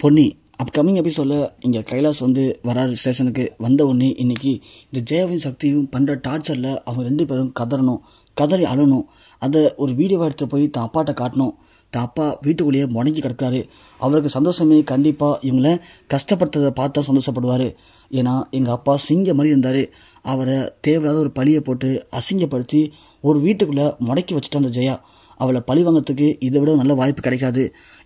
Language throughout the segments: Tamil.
பொன்னி அப்கமிங் எபிசோடில் இங்கே கைலாஸ் வந்து வராரு ஸ்டேஷனுக்கு. வந்த உடனே இன்றைக்கி இந்த ஜெயாவையும் சக்தியும் பண்ணுற டார்ச்சரில் அவங்க 2 பேரும் கதறி அழணும். அதை ஒரு வீடியோவை எடுத்து போய் தான் அப்பாட்ட காட்டணும். தான் அப்பா வீட்டுக்குள்ளேயே முடங்கி கிடக்கிறாரு. அவருக்கு சந்தோஷமே கண்டிப்பாக இவங்கள கஷ்டப்படுத்துறதை பார்த்தா சந்தோஷப்படுவார். ஏன்னா எங்கள் அப்பா சிங்க மாதிரி இருந்தார். அவரை தேவையில்லாத ஒரு பழியை போட்டு அசிங்கப்படுத்தி ஒரு வீட்டுக்குள்ளே முடக்கி வச்சுட்டு அந்த ஜெயா அவளை பழி வாங்கிறதுக்கு இதை விட நல்ல வாய்ப்பு கிடைக்காது.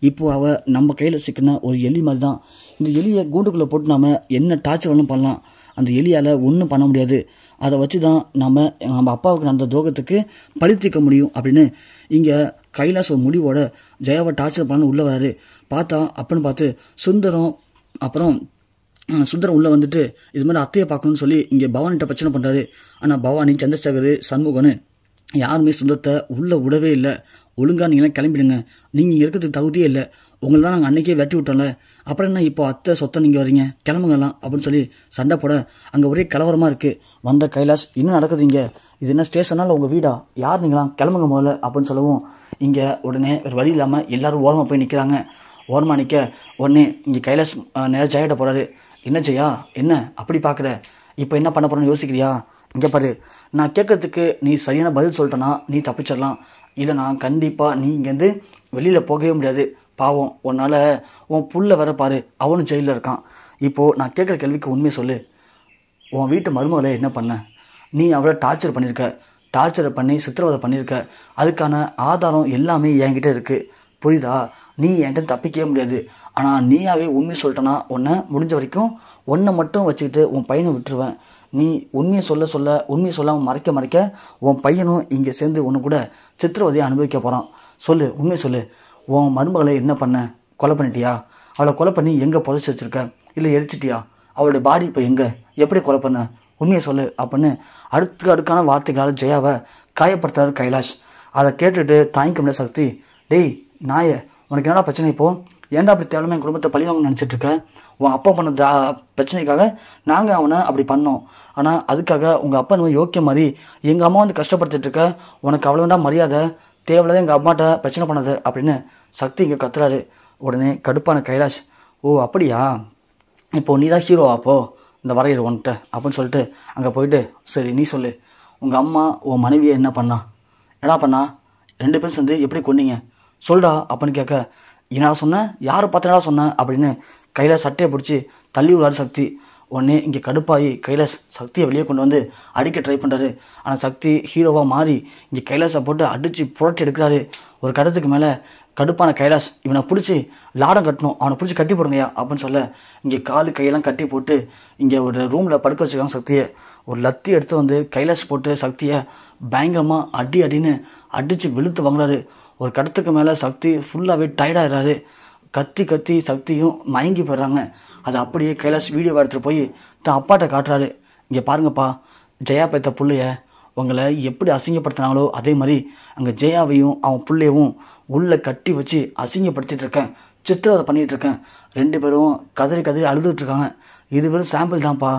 இப்போது அவள் நம்ம கையில் சிக்கின ஒரு எலி மாதிரி தான். இந்த எலியை கூண்டுக்குள்ளே போட்டு நாம் என்ன டார்ச்சர் வேணும் பண்ணலாம். அந்த எலியால் ஒன்றும் பண்ண முடியாது. அதை வச்சு தான் நம்ம அப்பாவுக்கு நடந்த துரோகத்துக்கு பழி தீர்க்க முடியும் அப்படின்னு இங்கே கைலாஸ் ஒரு முடிவோட ஜெயாவை டார்ச்சர் பண்ண உள்ளே வராரு. பார்த்தா அப்படின்னு பார்த்து சுந்தரம் உள்ளே வந்துட்டு இது மாதிரி அத்தையை பார்க்கணும்னு சொல்லி இங்கே பவானிகிட்ட பிரச்சனை பண்ணுறாரு. ஆனால் பவானி, சந்திரசேகர், சண்முகன்னு யாருமே சுந்தரத்தை உள்ளே விடவே இல்லை. ஒழுங்காக நீங்களாம் கிளம்பிடுங்க, நீங்கள் இங்கே இருக்கிறதுக்கு தகுதியே இல்லை, உங்களை தான் நாங்கள் அன்றைக்கே வெட்டி விட்டோம்ல, அப்புறம் என்ன இப்போ அத்தை சொத்தை நீங்கள் வரீங்க, கிளம்புங்கலாம் அப்படின்னு சொல்லி சண்டை போட அங்கே ஒரே கலவரமாக இருக்குது. வந்த கைலாஷ் இன்னும் நடக்குது இங்கே, இது என்ன ஸ்டேஷனால் உங்கள் வீடா, யார் நீங்களாம் கிளம்புங்க முதல்ல அப்படின்னு சொல்லவும் இங்கே உடனே ஒரு வழி இல்லாமல் எல்லோரும் ஓரமாக போய் நிற்கிறாங்க. ஓரமாக நிற்க உடனே இங்கே கைலாஷ் நேராக ஜெயாட்ட போகிறாரு. என்ன ஜெயா, என்ன அப்படி பார்க்குற, இப்போ என்ன பண்ண போகிறேன்னு யோசிக்கிறியா? இங்கே பாரு, நான் கேட்கறதுக்கு நீ சரியான பதில் சொல்லிட்டேன்னா நீ தப்பிச்சிடலாம், இல்லைனா கண்டிப்பாக நீ இங்கேருந்து வெளியில் போகவே முடியாது. பாவம், உன்னால் உன் புள்ள வர பாரு, அவனும் ஜெயிலில் இருக்கான். இப்போது நான் கேட்குற கேள்விக்கு உண்மையை சொல்லு. உன் வீட்டு மருமகளை என்ன பண்ண? நீ அவளை டார்ச்சரை பண்ணி சித்திரவதை பண்ணியிருக்க. அதுக்கான ஆதாரம் எல்லாமே என்கிட்ட இருக்குது, புரியுதா? நீ என்கிட்ட தப்பிக்கவே முடியாது. ஆனால் நீயாவே உண்மையை சொல்லிட்டேன்னா உன்னை முடிஞ்ச வரைக்கும் ஒன்றை மட்டும் வச்சுக்கிட்டு உன் பையனை விட்டுருவேன். நீ உண்மையை சொல்லாமல் மறைக்க உன் பையனும் இங்கே சேர்ந்து ஒன்று கூட சித்திரவதையை அனுபவிக்க போகிறான். சொல்லு, உண்மையை சொல்லு. உன் மருமகளை என்ன பண்ண? கொலை பண்ணிட்டியா? அவளை கொலை பண்ணி எங்கே புதைச்சி வச்சுருக்க? இல்லை எரிச்சிட்டியா? அவளுடைய பாடி இப்போ எங்கே? எப்படி கொலை பண்ண? உண்மையை சொல்லு அப்படின்னு அடுக்கான வார்த்தைகளால் ஜெயாவை காயப்படுத்துறாரு கைலாஷ். அதை கேட்டுட்டு தாங்கிக்க முடியாத சக்தி, டேய் நாயை, உனக்கு என்னடா பிரச்சனை? இப்போது ஏன்டா அப்படி தேவையில்லாம என் குடும்பத்தை பழிவாங்க நினச்சிட்ருக்க? உன் அப்பா பண்ண பிரச்சனைக்காக நாங்கள் அவனை அப்படி பண்ணோம். ஆனால் அதுக்காக உங்கள் அப்பா நம்ம யோக்கிய மாதிரி எங்கள் அம்மா வந்து கஷ்டப்படுத்திட்டுருக்க. உனக்கு அவ்வளோண்டா மரியாதை, தேவையில்லாத எங்கள் அம்மாட்ட பிரச்சனை பண்ணது அப்படின்னு சக்தி இங்கே கத்துறாரு. உடனே கடுப்பான கைலாஷ், ஓ அப்படியா, இப்போது நீ தான் ஹீரோவா அப்போ இந்த வரையிற ஒன்ட்ட அப்படின்னு சொல்லிட்டு அங்கே போயிட்டு, சரி நீ சொல்லு, உங்கள் அம்மா உன் மனைவியை என்ன பண்ணா? 2 பேரும் சேர்ந்து எப்படி கொன்னீங்க சொல்டா அப்படின்னு கேட்க, என்னடா சொன்னேன், யாரை பார்த்தனடா சொன்னேன் அப்படின்னு கைலாஷ் சட்டையை பிடிச்சி தள்ளி விடாரு சக்தி. உடனே இங்கே கடுப்பாகி கைலாஷ் சக்தியை வெளியே கொண்டு வந்து அடிக்க ட்ரை பண்ணுறாரு. ஆனால் சக்தி ஹீரோவாக மாறி இங்கே கைலாஷை போட்டு அடித்து புரட்டி எடுக்கிறாரு. ஒரு கடத்துக்கு மேலே கடுப்பான கைலாஷ், இவனை பிடிச்சி லாடம் கட்டணும், அவனை பிடிச்சி கட்டி போடுங்கயா அப்படின்னு சொல்ல இங்கே காலு கையெல்லாம் கட்டி போட்டு இங்கே ஒரு ரூமில் படுக்க வச்சுருக்காங்க சக்தியை. ஒரு லத்தி எடுத்து வந்து கைலாஷ் போட்டு சக்தியை பயங்கரமாக அடின்னு அடித்து வெளுத்து வாங்குறாரு. ஒரு கடத்துக்கு மேலே சக்தி ஃபுல்லாகவே டயர்டாகிறாரு. கத்தி சக்தியும் மயங்கி போயிடுறாங்க. அதை அப்படியே கைலாஷ் வீடியோ எடுத்துகிட்டு போய் தான் அப்பாட்ட காட்டுறாரு. இங்கே பாருங்கப்பா, ஜெயா பெத்த பிள்ளைய உங்களை எப்படி அசிங்கப்படுத்தினாங்களோ அதே மாதிரி அங்கே ஜெயாவையும் அவன் பிள்ளையவும் உள்ளே கட்டி வச்சு அசிங்கப்படுத்திட்டு இருக்கேன், சித்திரவதை பண்ணிகிட்டு இருக்கேன். 2 பேரும் கதறி அழுதுகிட்ருக்காங்க. இது வெறும் சாம்பிள் தான்ப்பா.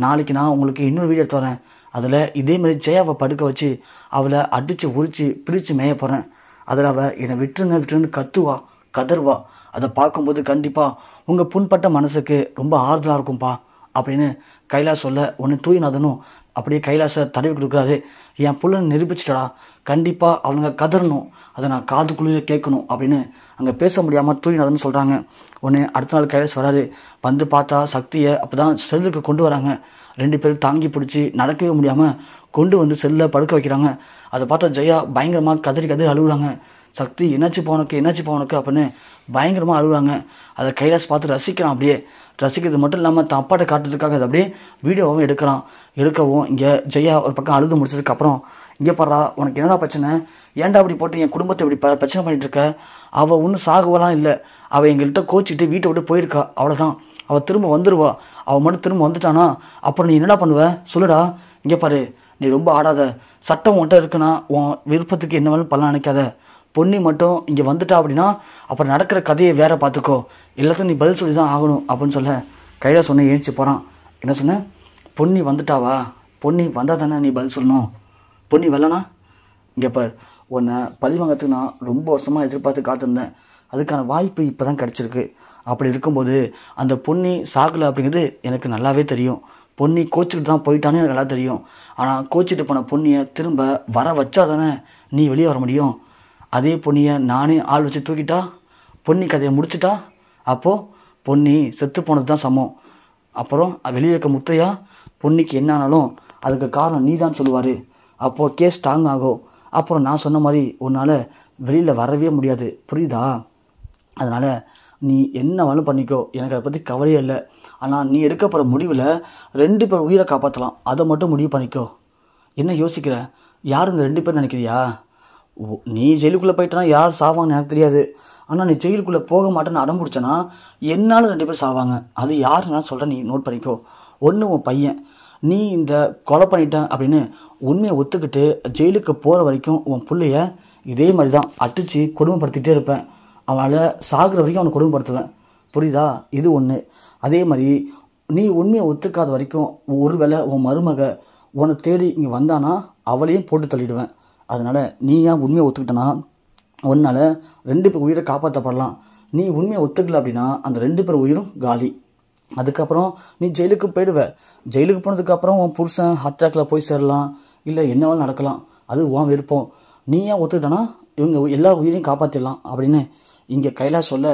நாளைக்கு நான் உங்களுக்கு இன்னொரு வீடியோ எடுத்து வரேன். அதில் இதேமாதிரி ஜெயாவை படுக்க வச்சு அவளை அடித்து உரித்து பிரித்து மேய போகிறேன். அதில் அவள் என்னை விட்டுருன்னு கதறுவா. அதை பார்க்கும்போது கண்டிப்பாக உங்கள் புண்பட்ட மனசுக்கு ரொம்ப ஆறுதலாக இருக்கும்ப்பா அப்படின்னு கைலாஷ் சொல்ல, ஒன்று தூய்நாதனும் அப்படியே கைலாஷை தடவி கொடுக்குறாரு. என் புள்ளனை நிரூபிச்சிட்டடா, கண்டிப்பாக அவங்க கதறணும், அதை நான் காதுக்குள்ளேயே கேட்கணும் அப்படின்னு அங்கே பேச முடியாமல் தூய்நாதன் சொல்கிறாங்க. உடனே அடுத்த நாள் கைலாஷ் வராரு. வந்து பார்த்தா சக்தியை அப்போ தான் செல்லுக்கு கொண்டு வராங்க. 2 பேரும் தாங்கி பிடிச்சி நடக்கவே முடியாமல் கொண்டு வந்து செல்லில் படுக்க வைக்கிறாங்க. அதை பார்த்தா ஜெயா பயங்கரமாக கதறி அழுகுறாங்க. சக்தி என்னாச்சு போனக்கு அப்படின்னு பயங்கரமாக அழுகுறாங்க. அதை கைலாஷ் பார்த்து ரசிக்கிறான். அப்படியே ரசிக்கிறது மட்டும் இல்லாமல் தான் அப்பாட்ட காட்டுறதுக்காக அதை அப்படியே வீடியோவும் எடுக்கவும் இங்கே ஜெயா ஒரு பக்கம் அழுது முடிச்சதுக்கப்புறம், இங்கே பாரா, உனக்கு என்னடா பிரச்சனை, ஏன்டா அப்படி போட்டு என் குடும்பத்தை இப்படி பிரச்சனை பண்ணிட்டு இருக்க? அவள் ஒன்றும் சாகுவலாம் இல்லை, அவள் எங்கள்கிட்ட கோச்சிட்டு வீட்டை விட்டு போயிருக்கா, அவ்வளோதான். அவள் திரும்ப வந்துடுவா. அவள் மட்டும் திரும்ப வந்துட்டானா அப்புறம் நீ என்னடா பண்ணுவ சொல்லுடா. இங்கே பாரு, நீ ரொம்ப ஆடாத, சட்டம் உன்கிட்ட இருக்குன்னா உன் விருப்பத்துக்கு என்ன வேணும் பண்ணலாம் நினைக்காத. பொன்னி மட்டும் இங்கே வந்துட்டா அப்படின்னா அப்புறம் நடக்கிற கதையை வேற பார்த்துக்கோ, எல்லாத்தையும் நீ பதில் சொல்லி தான் ஆகணும் அப்படின்னு சொல்ல கைலாஷ் சொன்ன ஏஞ்சி போகிறான். என்ன சொன்ன? பொன்னி வந்துட்டாவா? பொன்னி வந்தால் தானே நீ பதில் சொல்லணும். பொன்னி வரலனா? இங்கே பார், உன்னை பழி வாங்கிறதுக்கு நான் ரொம்ப வருஷமாக எதிர்பார்த்து காத்திருந்தேன். அதுக்கான வாய்ப்பு இப்போ தான் கிடச்சிருக்கு. அப்படி இருக்கும்போது அந்த பொன்னி சாகலை அப்படிங்கிறது எனக்கு நல்லாவே தெரியும். பொன்னி கோச்சிக்கிட்டு தான் போயிட்டானே எனக்கு நல்லா தெரியும். ஆனால் கோச்சிட்டு போன பொன்னியை திரும்ப வர வச்சா தானே நீ வெளியே வர முடியும். அதே பொன்னியை நானே ஆள் வச்சு தூக்கிட்டா, பொன்னி கதையை முடிச்சுட்டா, அப்போது பொன்னி செத்து போனது தான் சமம். அப்புறம் வெளியே இருக்க முத்தையா பொன்னிக்கு என்ன ஆனாலும் அதுக்கு காரணம் நீ தான் சொல்லுவார். அப்போது கேஸ் ஸ்ட்ராங் ஆகும். அப்புறம் நான் சொன்ன மாதிரி உன்னால் வெளியில் வரவே முடியாது, புரியுதா? அதனால் நீ என்ன வேணும் பண்ணிக்கோ, எனக்கு அதை பற்றி கவலையே இல்லை. ஆனால் நீ எடுக்க போகிற முடிவில் 2 பேர் உயிரை காப்பாற்றலாம், அதை மட்டும் முடிவு பண்ணிக்கோ. என்ன யோசிக்கிற? யார் இந்த 2 பேர் நினைக்கிறியா? நீ ஜெயிலுக்குள்ளே போயிட்டனா யார் சாவாங்கன்னு எனக்கு தெரியாது. ஆனால் நீ ஜெயிலுக்குள்ளே போக மாட்டேன்னு அடம் பிடிச்சனா என்னால் 2 பேர் சாவாங்க. அது யாருன்னு நான் சொல்கிறேன், நீ நோட் பண்ணிக்கோ. ஒன்று உன் பையன், நீ இந்த கொலை பண்ணிட்டேன் அப்படின்னு உண்மையை ஒத்துக்கிட்டு ஜெயிலுக்கு போகிற வரைக்கும் உன் பிள்ளைய இதே மாதிரி தான் அடித்து கொடுமைப்படுத்திகிட்டே இருப்பேன். அவனால் சாகிற வரைக்கும் அவனை கொடுமைப்படுத்துவேன், புரியுதா? இது ஒன்று. அதே மாதிரி நீ உண்மையை ஒத்துக்காத வரைக்கும் ஒருவேளை உன் மருமக உன்னை தேடி இங்கே வந்தானா அவளையும் போட்டு தள்ளிடுவேன். அதனால் நீ ஏன் உண்மையை ஒத்துக்கிட்டனா உன்னால் 2 பேர் உயிரை காப்பாற்றப்படலாம். நீ உண்மையை ஒத்துக்கல அப்படின்னா அந்த 2 பேர் உயிரும் காலி. அதுக்கப்புறம் நீ ஜெயிலுக்கு போயிடுவ. ஜெயிலுக்கு போனதுக்கப்புறம் உன் புருஷன் ஹார்ட் அட்டாக்ல போய் சேரலாம், இல்லை என்னவாலும் நடக்கலாம். அது உன் விருப்பம். நீ ஏன் ஒத்துக்கிட்டனா இவங்க எல்லா உயிரையும் காப்பாற்றிடலாம் அப்படின்னு இங்கே கைலாஷ் சொல்ல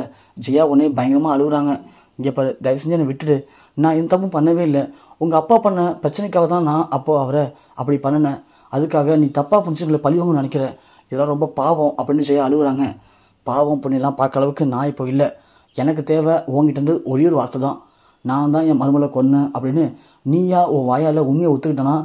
ஜெயா உடனே பயங்கரமாக அழுகுறாங்க. இங்கே இப்போ தயவு செஞ்சு என்னை விட்டுடு, நான் எந்த தப்பும் பண்ணவே இல்லை. உங்கள் அப்பா பண்ண பிரச்சனைக்காக தான் நான் அப்போது அவரை அப்படி பண்ணினேன். அதுக்காக நீ தப்பாக புரிஞ்சுங்களை பழிவாங்கன்னு நினைக்கிறேன். இதெல்லாம் ரொம்ப பாவம் அப்படின்னு ஜெயா அழுகுறாங்க. பாவம் புண்ணியெல்லாம் பார்க்க அளவுக்கு நான் இப்போ இல்லை. எனக்கு தேவை உங்ககிட்டருந்து ஒரே ஒரு வார்த்தை தான், நான் தான் என் மருமலை கொன்னேன் அப்படின்னு நீயா உன் வாயால் உண்மையை ஒத்துக்கிட்டனா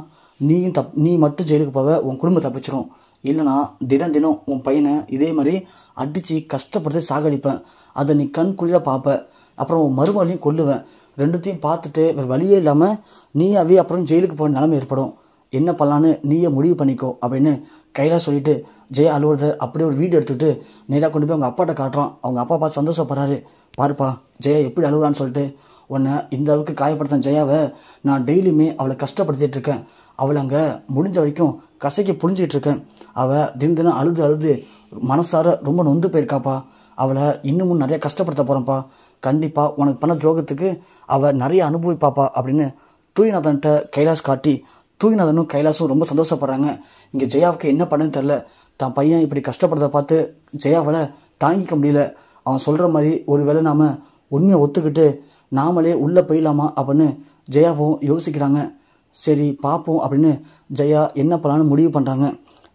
நீ மட்டும் ஜெயிலுக்கு போவ, உன் குடும்பம் தப்பிச்சிடும். இல்லைனா தினம் தினம் உன் பையனை இதே மாதிரி அடித்து கஷ்டப்படுத்தி சாகடிப்பேன். அதை நீ கண் குளிர பார்ப்ப. அப்புறம் உன் மருமகளையும் கொல்லுவேன். 2த்தையும் பார்த்துட்டு வேறு வழியே இல்லாமல் நீயாவே அப்புறம் ஜெயிலுக்கு போகிற நிலைமை ஏற்படும். என்ன பண்ணலான்னு நீயே முடிவு பண்ணிக்கோ அப்படின்னு கைலாஷ் சொல்லிட்டு ஜெயா அழுவுறத அப்படியே ஒரு வீடியோ எடுத்துக்கிட்டு நேராக கொண்டு போய் அவங்க அப்பாட்ட காட்டுறான். அவங்க அப்பா பார்த்து சந்தோஷப்படுறாரு. பாருப்பா ஜெயா எப்படி அழுகுறான்னு சொல்லிட்டு, உன்னை இந்த அளவுக்கு காயப்படுத்த ஜெயாவை நான் டெய்லியுமே அவளை கஷ்டப்படுத்திட்டு இருக்கேன். அவளை அங்கே முடிஞ்ச வரைக்கும் கசைக்கு புரிஞ்சிட்டு இருக்கேன். அவள் தினம் தினம் அழுது அழுது மனசார ரொம்ப நொந்து போயிருக்காப்பா. அவளை இன்னமும் நிறைய கஷ்டப்படுத்த போகிறேன்ப்பா. கண்டிப்பாக உனக்கு பண்ண துரோகத்துக்கு அவள் நிறைய அனுபவிப்பாப்பா அப்படின்னு தூய்நாதன்கிட்ட கைலாஷ் காட்டி தூய்நாதனும் கைலாஷும் ரொம்ப சந்தோஷப்படுறாங்க. இங்கே ஜெயாவுக்கு என்ன பண்ணுன்னு தெரில. தான் பையன் இப்படி கஷ்டப்படுறத பார்த்து ஜெயாவால் தாங்கிக்க முடியல. அவன் சொல்கிற மாதிரி ஒருவேளை நாம் உண்மையை ஒத்துக்கிட்டு நாமளே உள்ளே போயிடலாமா அப்படின்னு ஜெயாவும் யோசிக்கிறாங்க. சரி பார்ப்போம் அப்படின்னு ஜெயா என்ன பண்ணலான்னு முடிவு பண்ணுறாங்க.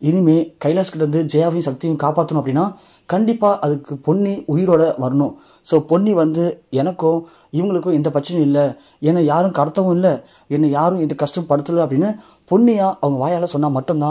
இனிமே கைலாஷ்கிட்டேருந்து ஜெயாவையும் சக்தியும் காப்பாற்றணும் அப்படின்னா கண்டிப்பாக அதுக்கு பொன்னி உயிரோட வரணும். ஸோ பொன்னி வந்து எனக்கும் இவங்களுக்கும் எந்த பிரச்சனையும் இல்லை, என்னை யாரும் கடத்தவும் இல்லை, என்னை யாரும் எந்த கஷ்டம் படுத்தலை அப்படின்னு பொன்னியாக அவங்க வாயால் சொன்னால் மட்டும்தான்